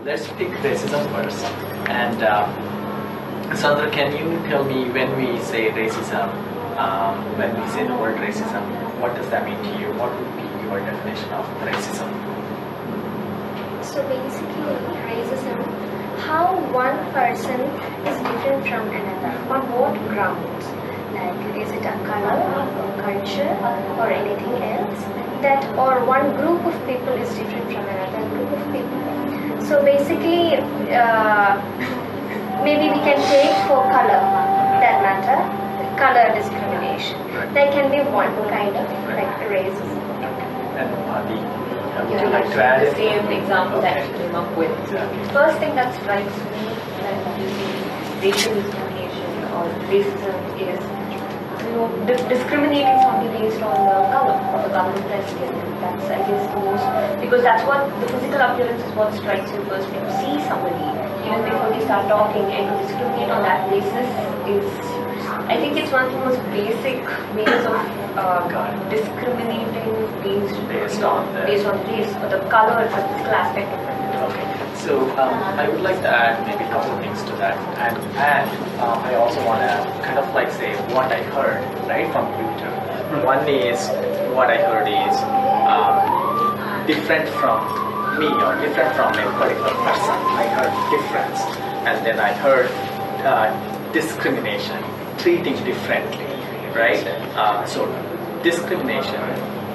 let's pick racism first. And Sandra, can you tell me when we say racism, when we say the word racism, what does that mean to you? What would be your definition of racism? So basically, racism, how one person is different from another, on what grounds? Like, is it a color, or culture, or anything else? That, or one group of people is different from another group of people. So basically, maybe we can take for color, that matter, color discrimination. That can be one kind of like racism. And Mahati, would you Yeah, like to add the it? same example that you came up with. Exactly. First thing that strikes me when you see racial discrimination or racism is, discriminating somebody based on the color or the color of their skin. That's, I guess, the most, because that's what the physical appearance is what strikes you first when you see somebody, even before they start talking, and to discriminate on that basis is, I think it's one of the most basic ways of discriminating based on race or the color or physical aspect of it. Okay, so I would like to add maybe a couple of things to that, and I also want to kind of like say what I heard right from you two. One is what I heard is different from me or different from a particular person. I heard difference, and then I heard discrimination, treating differently, right? So discrimination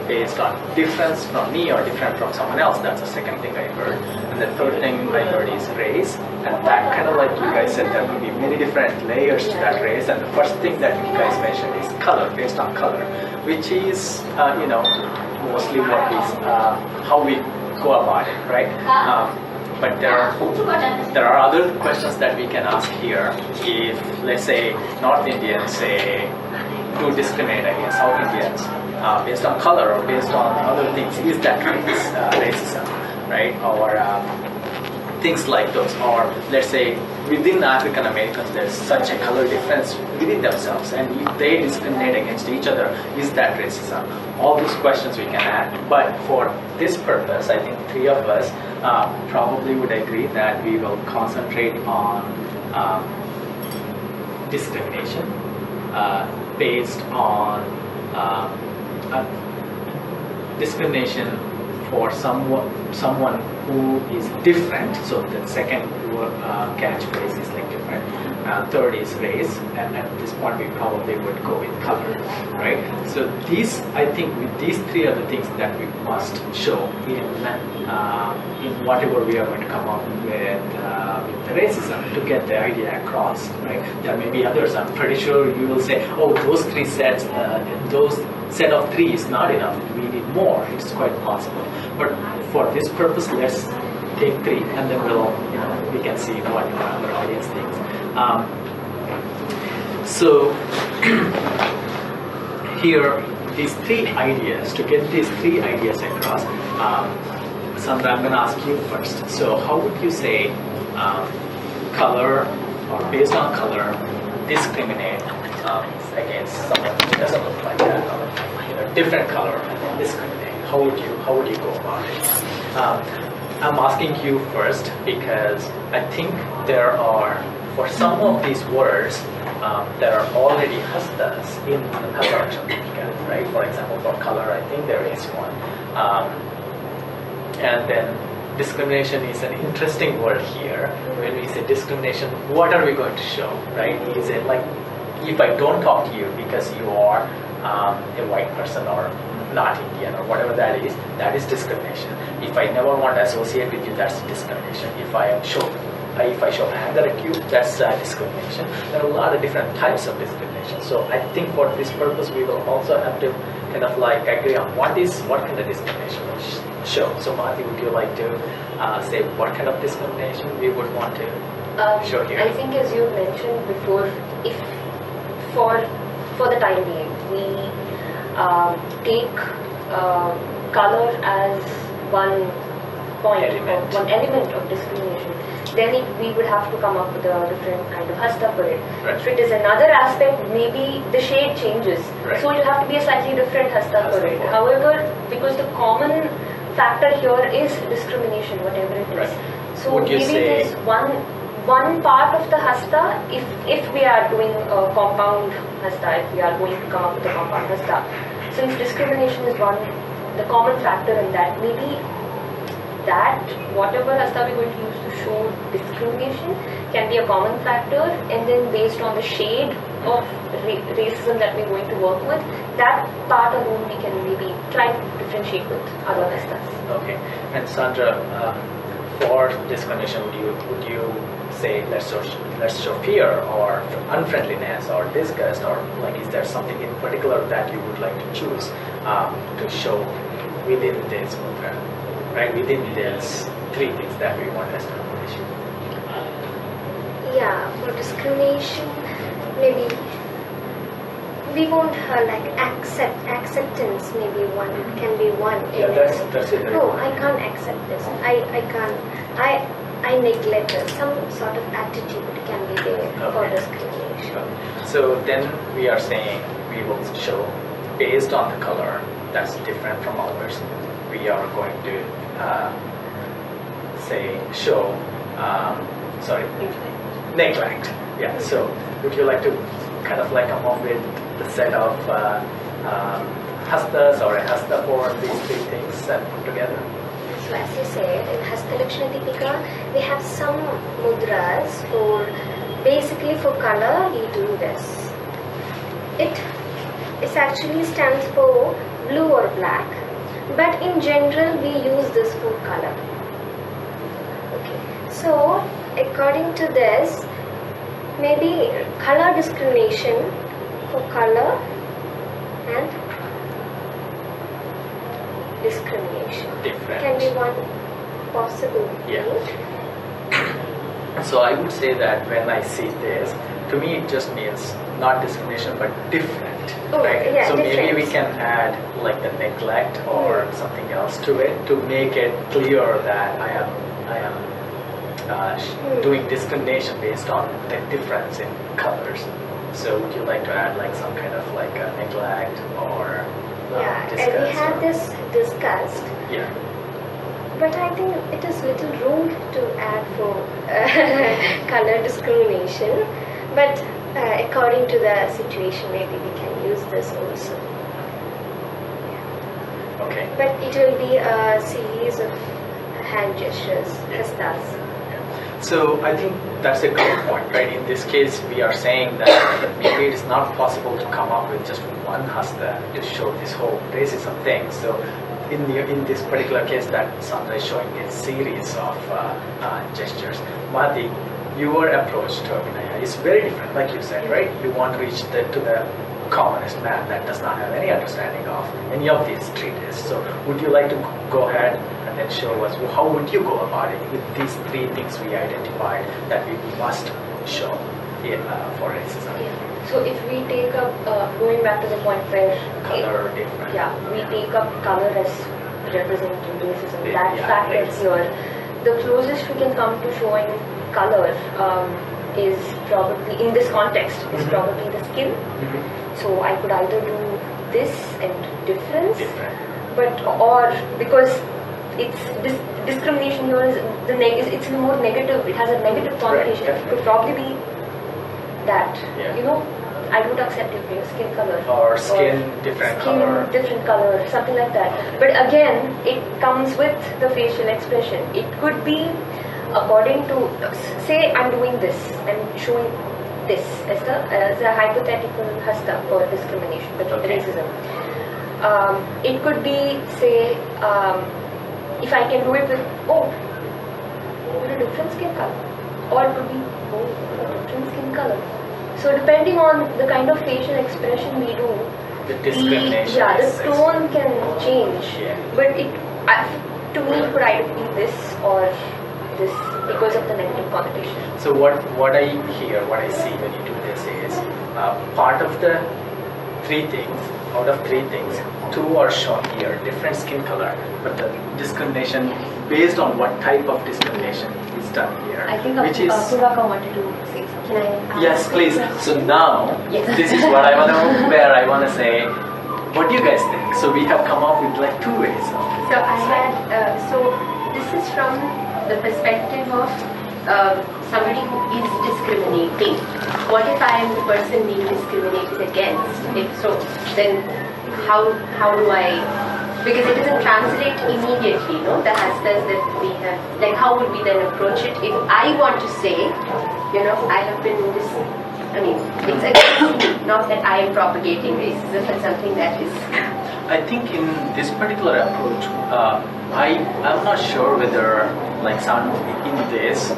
based on difference from me or different from someone else. That's the second thing I heard. And the third thing I heard is race. And that kind of like you guys said, there could be many different layers to that race. And the first thing that you guys mentioned is color, based on color, which is, mostly what is, how we go about it, right? But there are other questions that we can ask here. If, let's say, North Indians say, do discriminate against South Indians based on color or based on other things, is that racism, right? Or things like those. Or let's say within African Americans there's such a color difference within themselves, and if they discriminate against each other, is that racism? All these questions we can add. But for this purpose, I think three of us probably would agree that we will concentrate on discrimination based on discrimination for someone who is different. So the second catchphrase is like different. Third is race, and at this point we probably would go with color, right? So these, I think, with these three are the things that we must show in whatever we are going to come up with the racism to get the idea across, right? There may be others. I'm pretty sure you will say, oh, those three sets, those set of three is not enough. We need more. It's quite possible. But for this purpose, let's take three, and then we can see what our audience thinks. So here, these three ideas, to get these three ideas across, Sandra, I'm going to ask you first. So how would you say color, or based on color, discriminate against someone who doesn't look like that, or different color, and discriminate? How would you go about it? I'm asking you first because I think there are, for some of these words, there are already hastas in the Hasta certificate, right? For example, for color, I think there is one. And then discrimination is an interesting word here. When we say discrimination, what are we going to show, right? Is it like, if I don't talk to you because you are a white person or not Indian or whatever that is discrimination. If I never want to associate with you, that's discrimination. If I show anger at you, that's discrimination. There are a lot of different types of discrimination. So I think for this purpose, we will also have to kind of like agree on what kind of discrimination we show. So Mahati, would you like to say what kind of discrimination we would want to show here? I think, as you mentioned before, if for the time being, we take color as one point or one element of discrimination, then we would have to come up with a different kind of hasta for it. Right. If it is another aspect, maybe the shade changes. Right. So it will have to be a slightly different hasta for it. However, because the common factor here is discrimination, whatever it is. Right. So Would you maybe say- there's one part of the hasta, if we are doing a compound hasta, if we are going to come up with a compound hasta, since discrimination is the common factor in that, maybe that whatever hasta we're going to use to show discrimination can be a common factor, and then based on the shade of racism that we're going to work with, that part alone we can maybe try to differentiate with other hastas. Okay. And Sandra, for discrimination, would you say let's show fear or unfriendliness or disgust, or like is there something in particular that you would like to choose to show within this program, right? Within these three things that we want as discrimination. Yeah, for discrimination, maybe we won't like acceptance. Maybe one can be one. Yeah, that's it. No, I can't accept this. I can't. I neglect it. Some sort of attitude can be there for Okay. discrimination. So then we are saying we will show based on the color that's different from ours. We are going to show neglect. Yeah. So would you like to kind of like come up with the set of hastas or a hasta for these three things and put together? So as you said, in Hastalakshana Deepika, we have some mudras for basically for color. We do this. It actually stands for blue or black, but in general we use this for color. Okay. So according to this, maybe color discrimination for color and discrimination Different. can be one possible Yeah. thing. So I would say that when I see this, to me it just means not discrimination but different, Oh, right? yeah, so maybe we difference. can add like the neglect or something else to it to make it clear that I am doing discrimination based on the difference in colors. So would you like to add like some kind of like a neglect or Yeah, and we disgust had or- this discussed, Yeah. but I think it is little rude to add for color discrimination. But according to the situation, maybe we can use this also. Okay. But it will be a series of hand gestures, hastas. So I think that's a great point, right? In this case, we are saying that maybe it is not possible to come up with just one hasta to show this whole racism thing. So in this particular case, that Sandra is showing a series of gestures. Mahati, your approach to Abhinaya is very different, like you said, right? You want to reach to the commonest man that does not have any understanding of any of these treatises. So would you like to go ahead and then show us how would you go about it with these three things we identified that we must show for racism? Yeah. So if we take up, going back to the point where Color different. yeah, we take up color as representing racism. Yeah, That fact race. is here. The closest we can come to showing color is probably, in this context, is probably the skin. So I could either do this and difference, Different. but or because it's discrimination here is it's more negative. It has a negative connotation. It definitely. could probably be that Yeah. I don't accept your skin color Or skin different skin color. different color, something like that. Okay. But again, it comes with the facial expression. It could be according to, say I'm doing this, I'm showing this as a hypothetical hasta for discrimination, but Okay. racism. It could be, say, if I can do it with, you're a different skin color, or it could be, you're a different skin color. So depending on the kind of facial expression we do, The discrimination. the is- tone can change. Yeah. But to me, it could either be this or this because of the negative connotation. So what I hear, what I see when you do this is part of the three things, out of three things, two are shown here, different skin color, but the discrimination based on what type of discrimination is done here. I think which is Purvaka wanted to say something. Can I ask yes, a please. question? So now Yes. this is what I want to where I want to say. What do you guys think? So we have come up with like two ways of So I had, so this is from the perspective of somebody who is discriminating. What if I am the person being discriminated against? If so, then how do I, because it doesn't translate immediately, no? The hastas that we have, like how would we then approach it? If I want to say, I have been it's against me, not that I am propagating racism, but something that is... I think in this particular approach, I'm not sure whether like some in this,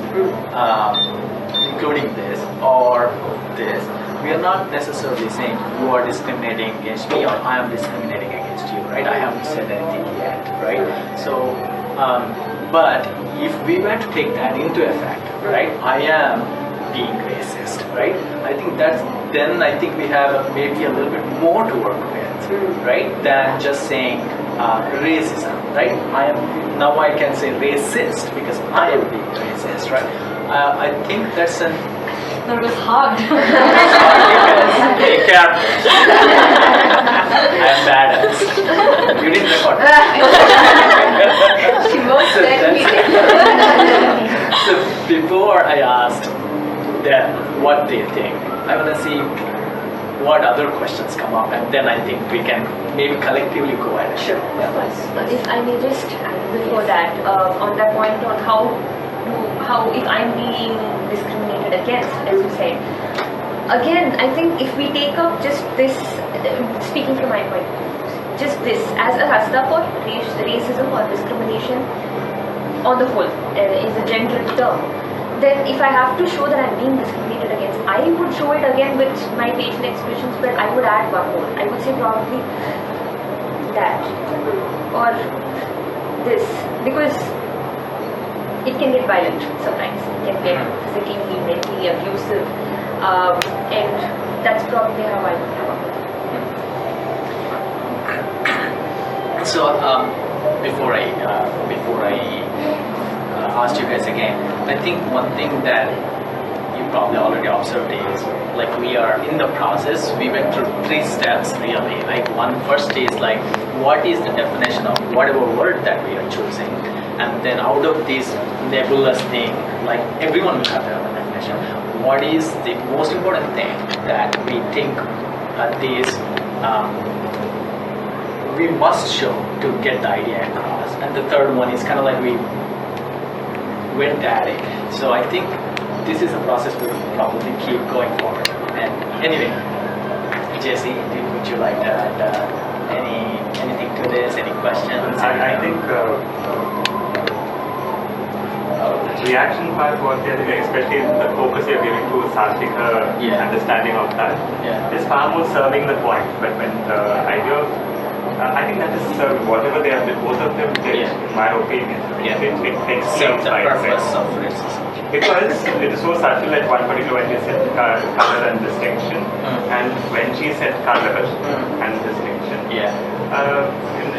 including this or this, we are not necessarily saying you are discriminating against me or I am discriminating against you, right? I haven't said anything yet, right? So, but if we were to take that into effect, right? I am being racist, right? I think then I think we have maybe a little bit more to work with, right? Than just saying racism, right? Now I can say racist because I am being racist, right? I think that's an... No, it was hard. Take care. I'm badass. You didn't record. She won't let me. So before I asked them what they think, I want to see what other questions come up, and then I think we can maybe collectively go at it. Sure, of course. If I may just add before that, on that point on how if I'm being discriminated against, as you said, again, I think if we take up just this, speaking from my point of view, just this as a hasta for racism or discrimination on the whole, is a general term, then if I have to show that I'm being discriminated against, I would show it again with my facial expressions, but I would add one more. I would say probably that or this, because it can get violent sometimes. It can get physically, mentally abusive, and that's probably how I would come up with it. So before I asked you guys again, I think one thing that you probably already observed is like we are in the process. We went through 3 steps really. Like first is like what is the definition of whatever word that we are choosing, and then out of this nebulous thing, like everyone will have their own definition. What is the most important thing that we think we must show to get the idea across? And the third one is kind of like we went at it. So I think this is a process we will probably keep going forward. And anyway, Jesse, would you like to add anything to this? Any questions? I think reaction part, what they're doing, especially the focus you're giving to Sarthika understanding of that, is far more serving the point. But when the idea of, I think that is whatever they have, both of them did, in my opinion. It explains the purpose of racism. Because it is so subtle at one particular when she said color and distinction, and when she said color and distinction.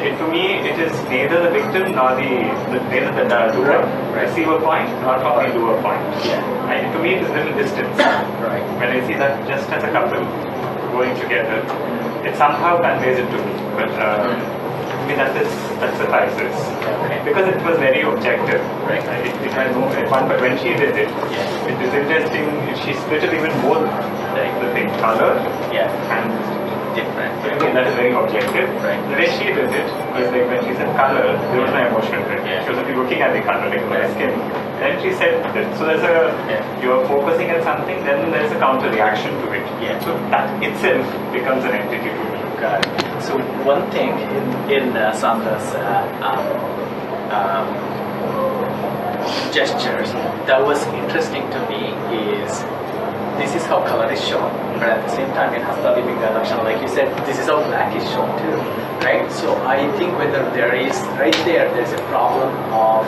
To me, it is neither the victim nor neither the doer receiver point nor the doer point. And to me, it is a little distance. When I see that just as a couple going together, it somehow conveys it to me. But to me, that suffices. Because it was very objective. It had no fun, but when she did it, it is interesting. She split it even more like the thing, color and different. That is very objective. The way she did it was like when she said color, there was no emotion in it. She was only looking at the color, like the skin. Then she said that. So there's you're focusing at something, then there's a counter reaction to it. So that itself becomes an entity to me. Got it. So one thing in Sandra's gestures that was interesting to me is this is how color is shown, but at the same time in Hasta Living Direction, like you said, this is how black is shown too, right? So I think whether there's a problem of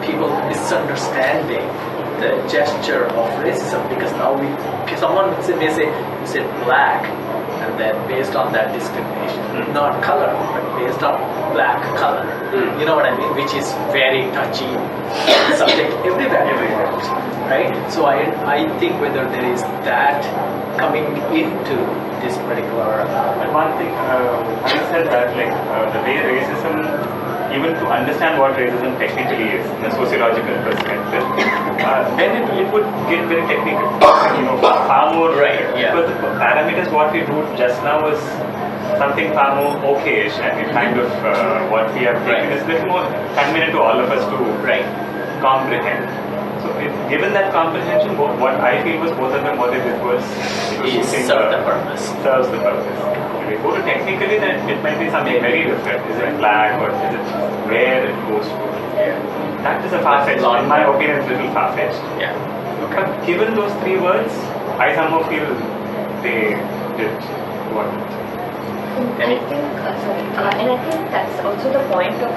people misunderstanding the gesture of racism, because now someone may say you said black, and and then based on that discrimination, not color, but based on black color. You know what I mean? Which is very touchy subject everywhere, right? So I think whether there is that coming into this particular. But one thing, having said that, like the way racism, even to understand what racism technically is in a sociological perspective, then it would get very technical, far more. Right, yeah. Because the parameters what we do just now is something far more okayish, and it kind of what we have taken is a little more convenient to all of us to comprehend. So given that comprehension, what I feel was both of them, what they did was serves the purpose. Serves the purpose. If we go to technically, then it might be something very different. Is it black or is it where it goes to? Yeah. That is a far-fetched. In my opinion, it's a little far-fetched. Yeah. Okay. But given those three words, I somehow feel they did what. I think, and I think that's also the point of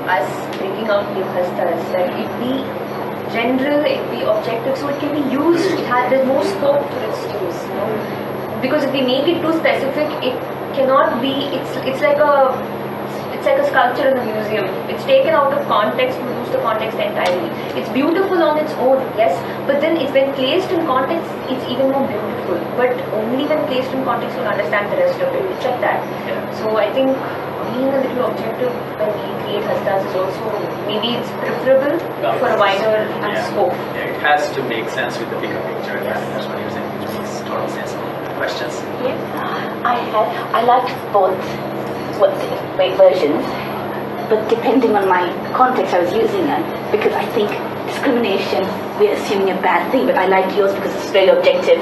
us bringing out new hastas, that it be general, it be objective, so it can be used. There's more scope for its use, because if we make it too specific, it cannot be. It's like a sculpture in a museum. It's taken out of context, we lose the context entirely. It's beautiful on its own, yes, but then it's when placed in context, it's even more beautiful. But only when placed in context, you'll understand the rest of it. It's like that. Yeah. So I think being a little objective when we create hastas is also, maybe it's preferable for a wider scope. Yeah, it has to make sense with the bigger picture. Yeah. That's what you're saying. It makes total sense. Questions? Yeah. I liked both versions, but depending on my context I was using it, because I think discrimination, we're assuming a bad thing, but I liked yours because it's very objective,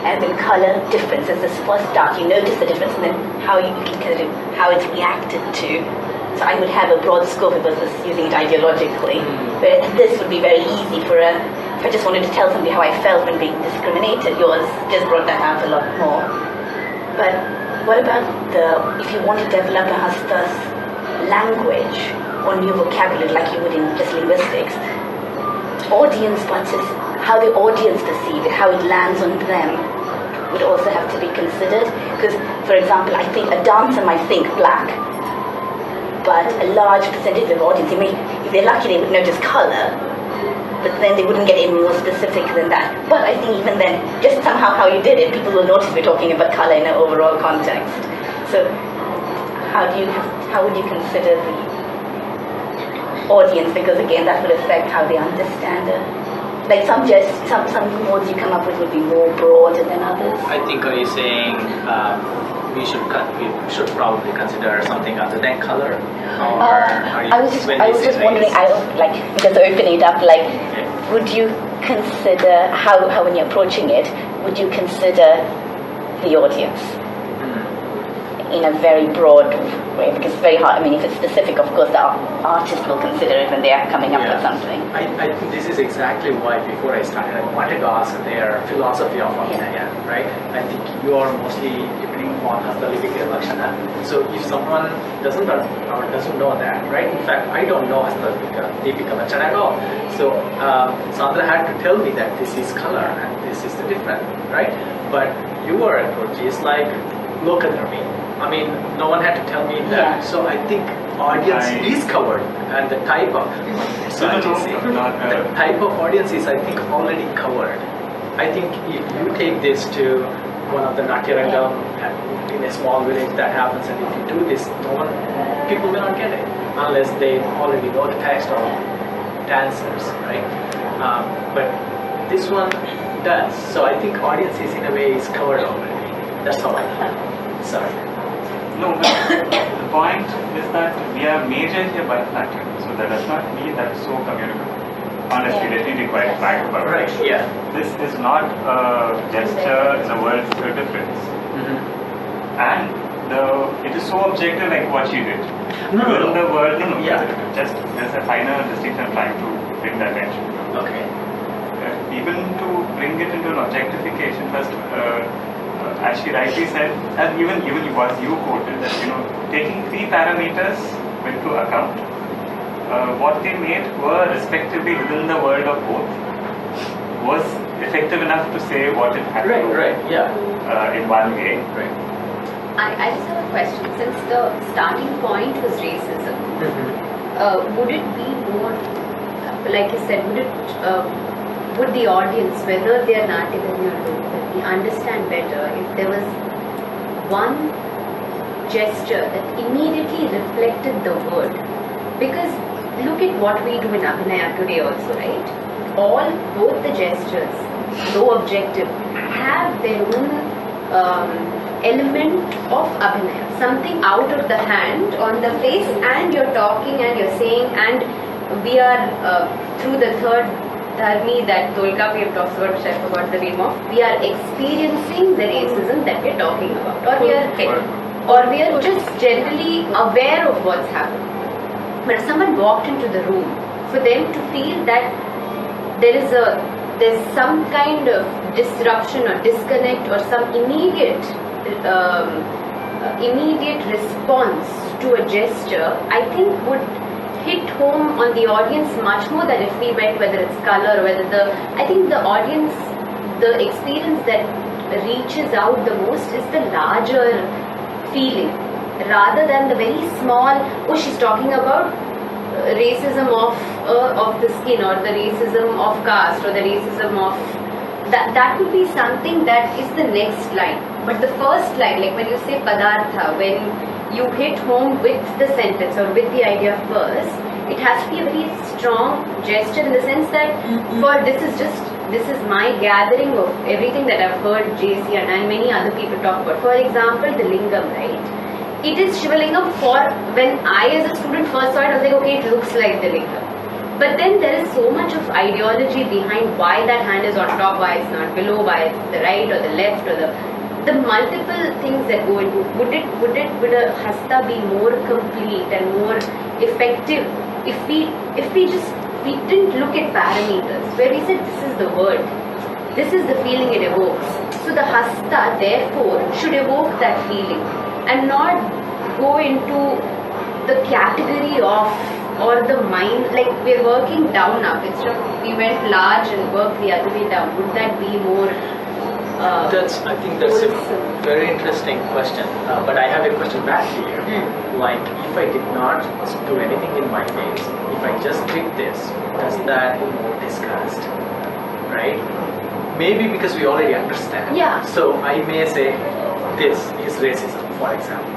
and then color differences. This first start, you notice the difference, and then how you can consider how it's reacted to. So I would have a broad scope if I was using it ideologically, but this would be very easy for if I just wanted to tell somebody how I felt when being discriminated. Yours just brought that out a lot more. But what about if you want to develop a hasta's language or new vocabulary like you would in just linguistics, audience how the audience perceive it, how it lands on them would also have to be considered. Because, for example, I think a dancer might think black, but a large percentage of the audience, if they're lucky, they would notice color, but then they wouldn't get any more specific than that. But I think even then, just somehow how you did it, people will notice we're talking about color in an overall context. So how would you consider the audience? Because again, that would affect how they understand it. Like some words you come up with would be more broad than others. I think are you saying we should probably consider something other than color? I was just wondering, because opening it up, would you consider how when you're approaching it, would you consider the audience in a very broad way? Because it's very hard. I mean, if it's specific, of course, the artist will consider it when they are coming up with something. I think this is exactly why before I started, I wanted to ask their philosophy of Abhinaya, right? I think you are mostly depending on Hasta Lipika Lakshana. So if someone doesn't know that, right? In fact, I don't know Hasta Lipika Lakshana at all. So Sandra had to tell me that this is color and this is the different, right? But your approach is like locadermy. I mean, no one had to tell me that. Yeah. So I think audience is covered, and the type of audience is, I think, already covered. I think if you take this to one of the Natyarangam in a small village, that happens, and if you do this, people will not get it unless they already know the text or dancers, right? But this one does. So I think audience is in a way is covered already. That's how I feel. Sorry. No, but the point is that we are majored here by Latin, so that does not mean that it's so communicable. Honestly, let me be quite frank about it. Right, yeah. This is not a gesture in the world of difference. And it is so objective like what she did. The world, just there's a finer distinction I'm trying to bring the attention to. Okay. Even to bring it into an objectification, first, as she rightly said, and even what you quoted, that taking three parameters into account, what they made were respectively within the world of both, was effective enough to say what it had to do in one way. Right. I just have a question. Since the starting point was racism, would it be more, like you said, would the audience, whether they are Nativity or locally, understand better if there was one gesture that immediately reflected the word? Because look at what we do in Abhinaya today also, right? Both the gestures, though objective, have their own element of Abhinaya. Something out of the hand on the face, and you're talking and you're saying, and we are through the third dharmi that Dolka we have talked about, which I forgot the name of, we are experiencing the racism that we're talking about, or we are just generally aware of what's happening. But if someone walked into the room, for them to feel that there's some kind of disruption or disconnect or some immediate response to a gesture, I think would hit home on the audience much more than if we went, whether it's color, I think the audience, the experience that reaches out the most is the larger feeling, rather than the very small, she's talking about racism of the skin, or the racism of caste, or the racism of that could be something that is the next line. But the first line, like when you say padartha, when you hit home with the sentence or with the idea first, it has to be a very strong gesture, in the sense that this is my gathering of everything that I've heard JC and many other people talk about. For example, the lingam, right? It is Shivalingam. For when I as a student first saw it, I was like, okay, it looks like the lingam. But then there is so much of ideology behind why that hand is on top, why it's not below, why it's the right or the left, or the multiple things that go into. Would a hasta be more complete and more effective if we didn't look at parameters, where we said this is the word, this is the feeling it evokes. So the hasta therefore should evoke that feeling and not go into the category of, or the mind, like we're working down up. Instead of we went large and worked the other way down. Would that be more? I think that's a very interesting question. But I have a question back to you. Like, if I did not do anything in my face, if I just did this, does that more disgust? Right? Maybe because we already understand. Yeah. So I may say, this is racism, for example.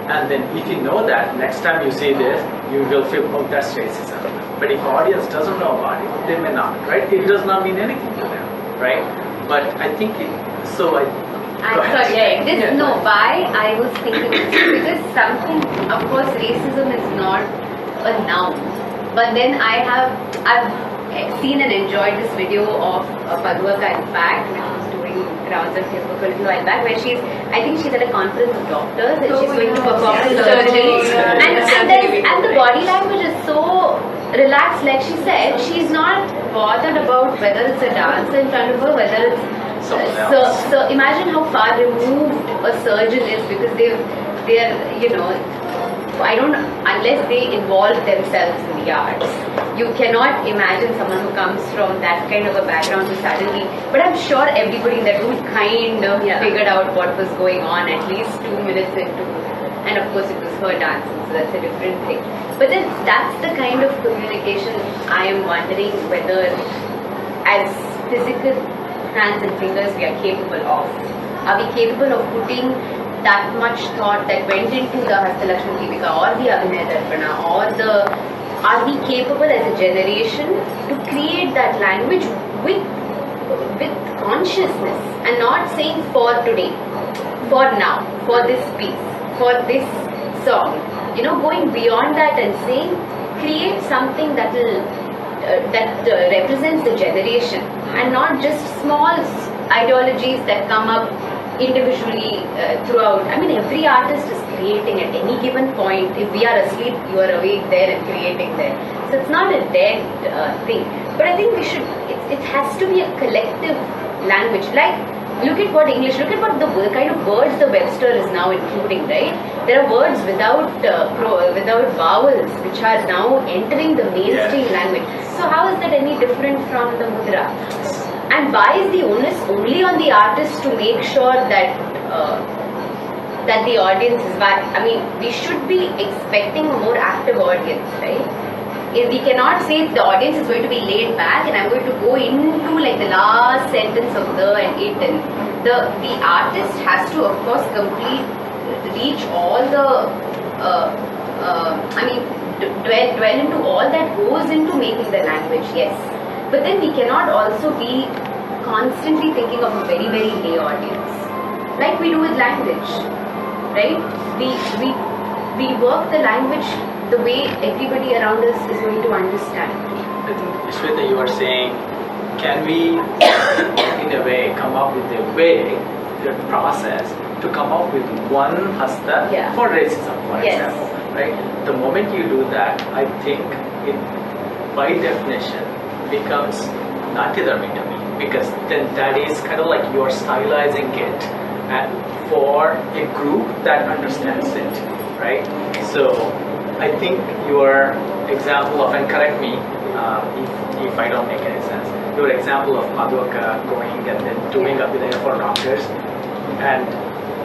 And then if you know that, next time you see this, you will feel, oh, that's racism. But if audience doesn't know about it, they may not, right? It does not mean anything to them, right? But I think why I was thinking because something, of course, racism is not a noun. But then I've seen and enjoyed this video of Padwaka in fact, which was doing rounds of Facebook a little while back, where I think she's at a conference of doctors and she's going to perform surgery. And the body language is so relaxed, like she said, she's not bothered about whether it's a dancer in front of her, whether it's so imagine how far removed a surgeon is, because they're unless they involve themselves in the arts, you cannot imagine someone who comes from that kind of a background who suddenly, but I'm sure everybody in that room kind of figured out what was going on at least 2 minutes into, and of course it was her dancing, so that's a different thing. But then that's the kind of communication I am wondering whether as physical hands and fingers we are capable of. Are we capable of putting that much thought that went into the Hastalakshmi Deepika or the Abhinaya Darpana, are we capable as a generation to create that language with consciousness and not saying for today, for now, for this piece, for this song, going beyond that and saying create something that will represents the generation and not just small ideologies that come up individually throughout. I mean, every artist is creating at any given point. If we are asleep, you are awake there and creating there. So it's not a dead thing. But I think it has to be a collective language. Like, look at what the kind of words the Webster is now including, right? There are words without vowels which are now entering the mainstream language. So how is that any different from the mudra? And why is the onus only on the artist to make sure that that the audience is back. I mean, we should be expecting a more active audience, right? We cannot say the audience is going to be laid back and I'm going to go into like the last sentence of the and it, and the artist has to of course reach all the dwell into all that goes into making the language, yes, but then we cannot also be constantly thinking of a very very lay audience like we do with language, right? We work the language the way everybody around us is going to understand. I think, Shweta, you are saying, can we, in a way, come up with a way, the process, to come up with one hasta for racism, for example, right? The moment you do that, I think it, by definition, becomes Natidharmitami, because then that is kind of like you're stylizing it and for a group that understands it, right? So I think your example of, and correct me if I don't make any sense, your example of Madhurka going and then doing up with for doctors, and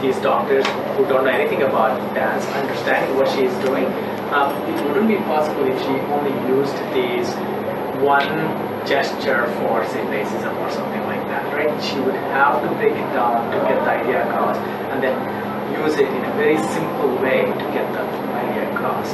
these doctors who don't know anything about dance understanding what she is doing, it wouldn't be possible if she only used these one gesture for say racism or something like that, right? She would have to break it down to get the idea across and then use it in a very simple way to get the idea across.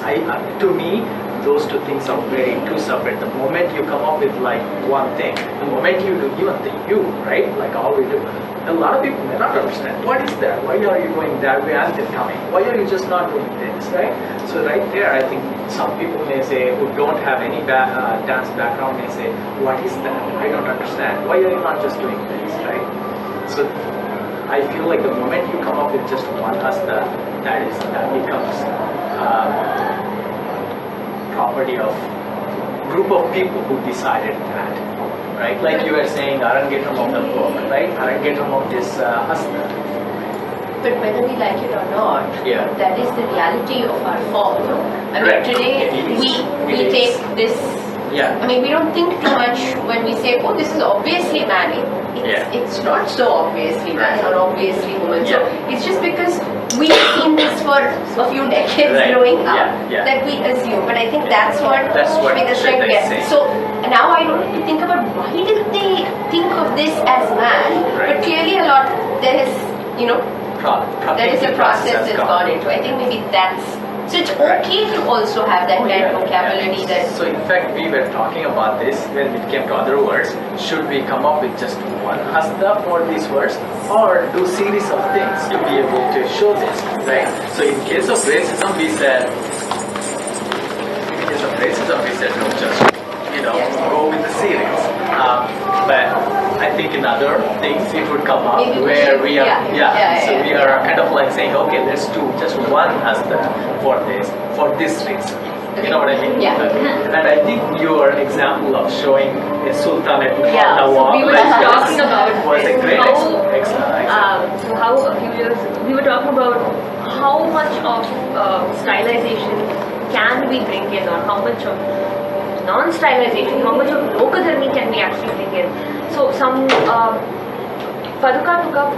To me, those two things are very two separate. The moment you come up with like one thing, the moment you do even the you, right? Like all we do, a lot of people may not understand what is that. Why are you going that way and then coming? Why are you just not doing this, right? So right there, I think some people may say who don't have any dance background may say, what is that? I don't understand. Why are you not just doing this, right? So I feel like the moment you come up with just one hasta, that becomes property of group of people who decided that, right? Like you were saying, Arangetram of the book, right? Arangetram of this hasta. But whether we like it or not, that is the reality of our form. I mean, today we take this. I mean, we don't think too much when we say, oh, this is obviously man. It's not so obviously man or obviously woman. So it's just because we've seen this for a few decades growing up that we assume. But I think that's what Shweta said. So now I don't need to think about why did they think of this as man. But clearly a lot, there is, there is a process that's gone into. I think maybe that's. So it's okay to also have that kind of vocabulary that... So in fact, we were talking about this when it came to other words. Should we come up with just one hasta for these words or do series of things to be able to show this, right? So in case of racism, we said, no, just, go with the series. But I think in other things it would come up where we are, we are kind of like saying, okay, let's do just one hasta for this reason. You know what I mean? And I think your example of showing a sultanate so we were talking about was a great example. So how a few years we were talking about how much of stylization can we bring in, or how much of non-stylization, how much of lokadharmi can we actually bring in. So some Paduka took up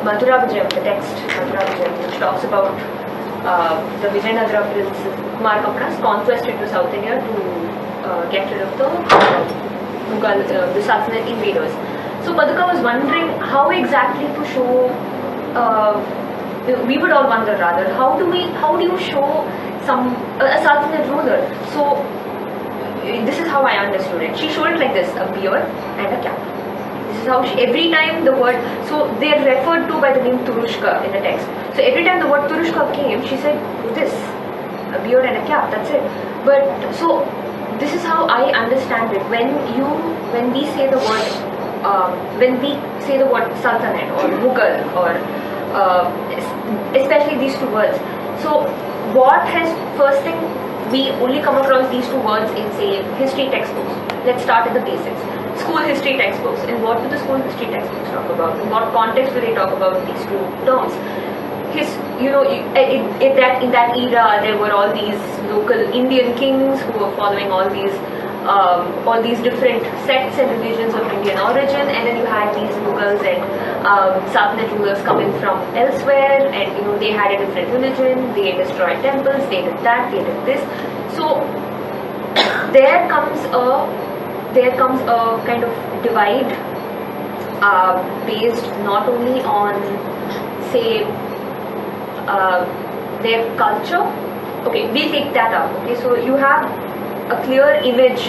Madhura Vijayam, the text Madhura Vijayam, which talks about the Vijayanagara prince Kumar Kapada's conquest into South India to get rid of the Sultanate invaders. So Paduka was wondering how exactly to show. We would all wonder rather, how do you show a Sultanate ruler? So this is how I understood it. She showed it like this: a beard and a cap. This is how every time the word, so they are referred to by the name Turushka in the text. So every time the word Turushka came, she said this, a beard and a cap, that's it. But so this is how I understand it. When we say the word Sultanate or Mughal or especially these two words. So what has first thing we only come across these two words in say history textbooks. Let's start at the basics. School history textbooks. And what do the school history textbooks talk about? In what context do they talk about these two terms? In that era there were all these local Indian kings who were following all these all these different sects and religions of Indian origin, and then you had these Mughals and Sultanate rulers coming from elsewhere, and they had a different religion, they destroyed temples, they did that, they did this. So there comes a kind of divide based not only on, say, their culture. Okay, we'll take that out. Okay, so you have a clear image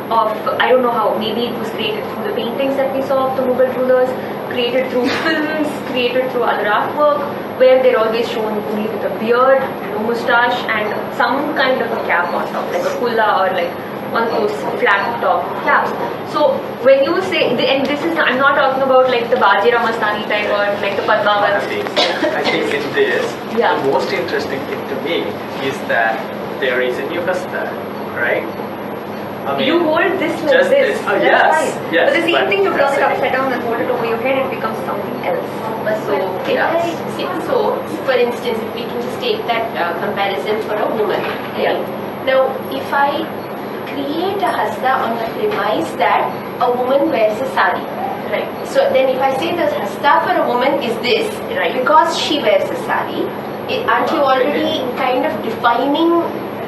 of, I don't know how, maybe it was created through the paintings that we saw of the Mughal rulers, created through films, created through other artwork, where they're always shown only with a beard, no moustache, and some kind of a cap on top, like a kulla or like one of those flat top caps. So when you say, and this is, I'm not talking about like the Bajira Mastani type or like the Padmavats. I think in this, Yeah. the most interesting thing to me is that there is a new hasta, right? I mean, You hold this like just this. this. Oh, That's yes, fine. yes, But the same but thing, you turn that's it the upside thing. down and hold it over your head, it becomes something else. So, Yeah. so for instance, if we can just take that comparison for a woman. Yeah. Now, if I create a hasta on the premise that a woman wears a sari, Right. so then if I say the hasta for a woman is this, Right. because she wears a sari, aren't you already kind of defining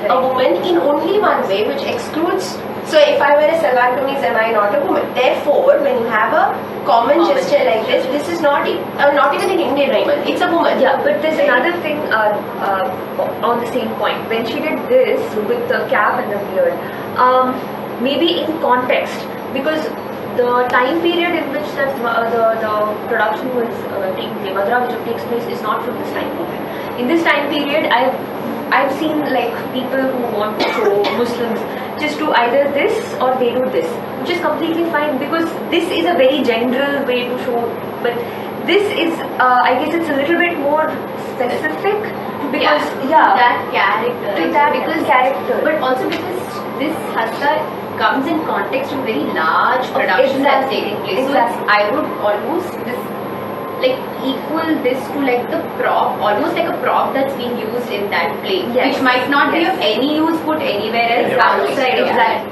a woman in only one way, which excludes? So if I wear a salwar kameez, am I not a woman? Therefore, when you have a common gesture like this is not even an Indian woman, it's a woman. Yeah, but there's another thing on the same point. When she did this with the cap and the beard, maybe in context, because the time period in which that the production was taking place, Madra which takes place, is not from this time period. In this time period, I've seen like people who want to show Muslims just do either this or they do this, which is completely fine because this is a very general way to show. But this is, I guess, it's a little bit more specific because that character. to that because character. But also because this hasta comes in context of very large production that's taking place. Exactly. So I would almost equal this to like the prop, almost like a prop that's being used in that play, Yes. which might not be Yes. of any use put anywhere else outside of that.